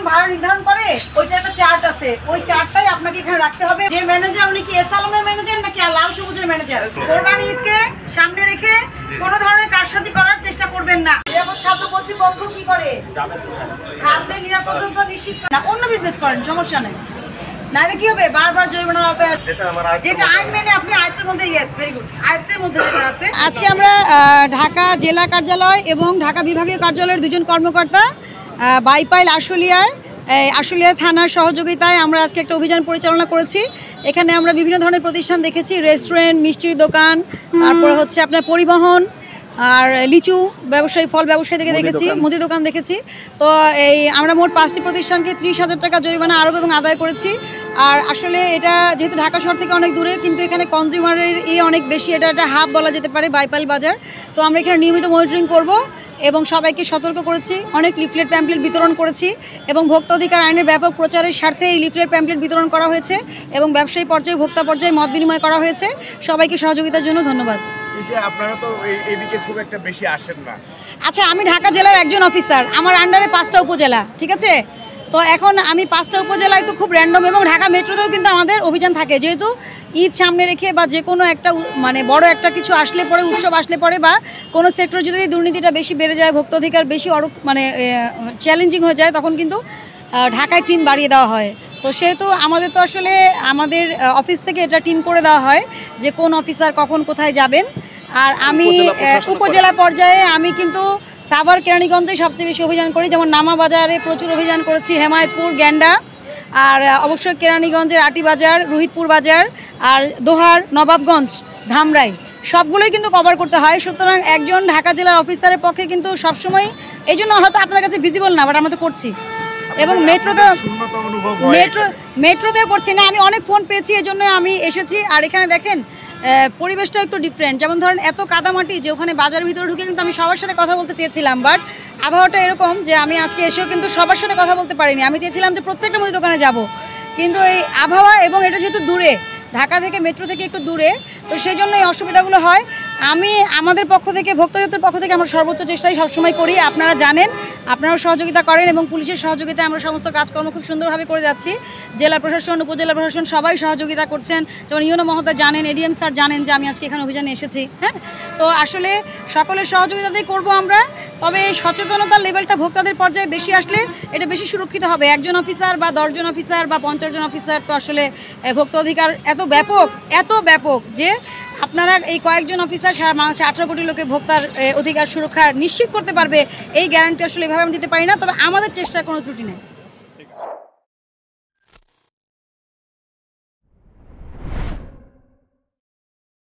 ভাড়া নির্ধারণ করে ওইটা একটা চার্ট আছে, ওই চার্টটাই আপনাকে এখানে রাখতে হবে। যে ম্যানেজার উনি কি এস আলমের ম্যানেজার নাকি লাল সবুজের ম্যানেজার। কোরবানি ঈদকে সামনে রেখে কোনো ধরনের কারসাজি করার চেষ্টা করবেন না। নিরাপদ খাদ্য কর্তৃপক্ষ কি করে, খাদ্যের নিরাপত্তা নিশ্চিত করে না, অন্য বিজনেস করেন, সমস্যা নেই। নাহলে কি হবে, বারবার জরিমানার আওতায়, যেটা আইন মেনে আপনি আয়ত্তের মধ্যে, ইয়েস ভেরি গুড, আয়ত্তের মধ্যে যেটা আছে। আজকে আমরা ঢাকা জেলা কার্যালয় এবং ঢাকা বিভাগীয় কার্যালয়ের দুজন কর্মকর্তা বাইপাইল আশুলিয়া থানার সহযোগিতায় আমরা আজকে একটা অভিযান পরিচালনা করেছি। এখানে আমরা বিভিন্ন ধরনের প্রতিষ্ঠান দেখেছি, রেস্টুরেন্ট, মিষ্টির দোকান, তারপর হচ্ছে আপনার পরিবহন, আর লিচু ব্যবসায়ী, ফল ব্যবসায়ীদেরকে দেখেছি, মুদি দোকান দেখেছি। তো আমরা মোট 5টি প্রতিষ্ঠানকে 30,000 টাকা জরিমানা আরোপ এবং আদায় করেছি। আর আসলে এটা যেহেতু ঢাকা শহর থেকে অনেক দূরে, কিন্তু এখানে কনজিউমারের অনেক বেশি, এটা একটা হাব বলা যেতে পারে, বাইপাইল বাজার। তো আমরা এখানে নিয়মিত মনিটরিং করব এবং সবাইকে সতর্ক করেছি, অনেক লিফলেট প্যাম্পলেট বিতরণ করেছি এবং ভোক্তা অধিকার আইনের ব্যাপক প্রচারের স্বার্থে এই লিফলেট প্যাম্পলেট বিতরণ করা হয়েছে এবং ব্যবসায়ী পর্যায়ে, ভোক্তা পর্যায়ে মত বিনিময় করা হয়েছে। সবাইকে সহযোগিতার জন্য ধন্যবাদ। আপনারা তো এইদিকে খুব একটা বেশি আসেন না। আচ্ছা, আমি ঢাকা জেলার একজন অফিসার, আমার আন্ডারে 5টা উপজেলা, ঠিক আছে? তো এখন আমি 5টা উপজেলায় তো খুব র্যান্ডম, এবং ঢাকা মেট্রোতেও কিন্তু আমাদের অভিযান থাকে, যেহেতু ঈদ সামনে রেখে বা যে কোনো একটা মানে বড় একটা কিছু আসলে পরে, উৎসব আসলে পরে, বা কোনো সেক্টরে যদি দুর্নীতিটা বেশি বেড়ে যায়, ভোক্তা অধিকার বেশি মানে চ্যালেঞ্জিং হয়ে যায়, তখন কিন্তু ঢাকায় টিম বাড়িয়ে দেওয়া হয়। তো সেহেতু আমাদের তো আসলে আমাদের অফিস থেকে এটা টিম করে দেওয়া হয় যে কোন অফিসার কখন কোথায় যাবেন। আর আমি উপজেলা পর্যায়ে আমি কিন্তু সাভার, কেরানীগঞ্জে সবচেয়ে বেশি অভিযান করি, যেমন নামা বাজারে প্রচুর অভিযান করেছি, হেমায়েতপুর, গ্যান্ডা, আর অবশ্যই কেরানীগঞ্জের আটি বাজার, রোহিতপুর বাজার, আর দোহার, নবাবগঞ্জ, ধামরাই, সবগুলোই কিন্তু কভার করতে হয়। সুতরাং একজন ঢাকা জেলার অফিসারের পক্ষে কিন্তু সবসময়, এই জন্য হয়তো আপনার কাছে ভিজিবল না, বাট আমরা তো করছি, এবং মেট্রোতেও করছি না। আমি অনেক ফোন পেয়েছি, এই জন্য আমি এসেছি। আর এখানে দেখেন পরিবেশটা একটু ডিফারেন্ট, যেমন ধরেন এত কাদামাটি যে ওখানে বাজারের ভিতরে ঢুকে কিন্তু আমি সবার সাথে কথা বলতে চেয়েছিলাম, বাট আবহাওয়াটা এরকম যে আমি আজকে এসেও কিন্তু সবার সাথে কথা বলতে পারিনি। আমি চেয়েছিলাম যে প্রত্যেকটা মুদি দোকানে যাব, কিন্তু এই আবহাওয়া এবং এটা যেহেতু দূরে, ঢাকা থেকে মেট্রো থেকে একটু দূরে, তো সেই জন্য এই অসুবিধাগুলো হয়। আমি আমাদের পক্ষ থেকে, ভোক্তা অধিদপ্তরের পক্ষ থেকে আমরা সর্বোচ্চ চেষ্টাই সবসময় করি, আপনারা জানেন, আপনারাও সহযোগিতা করেন, এবং পুলিশের সহযোগিতায় আমরা সমস্ত কাজকর্ম খুব সুন্দরভাবে করে যাচ্ছি। জেলা প্রশাসন, উপজেলা প্রশাসন সবাই সহযোগিতা করছেন, যেমন ইউনো মহোদয় জানেন, এডিএম স্যার জানেন যে আমি আজকে এখানে অভিযানে এসেছি। হ্যাঁ, তো আসলে সকলের সহযোগিতাতেই করব আমরা। তবে এই সচেতনতার লেভেলটা ভোক্তাদের পর্যায়ে বেশি আসলে এটা বেশি সুরক্ষিত হবে। একজন অফিসার বা 10 জন অফিসার বা 50 জন অফিসার তো আসলে ভোক্তা অধিকার এত ব্যাপক যে আপনারা এই কয়েকজন অফিসার সারা বাংলাদেশে 18 কোটি লোকের ভোক্তার অধিকার সুরক্ষা নিশ্চিত করতে পারবে, এই গ্যারান্টি আসলে এভাবে আমি দিতে পারি না। তবে আমাদের চেষ্টার কোনো ত্রুটি নেই।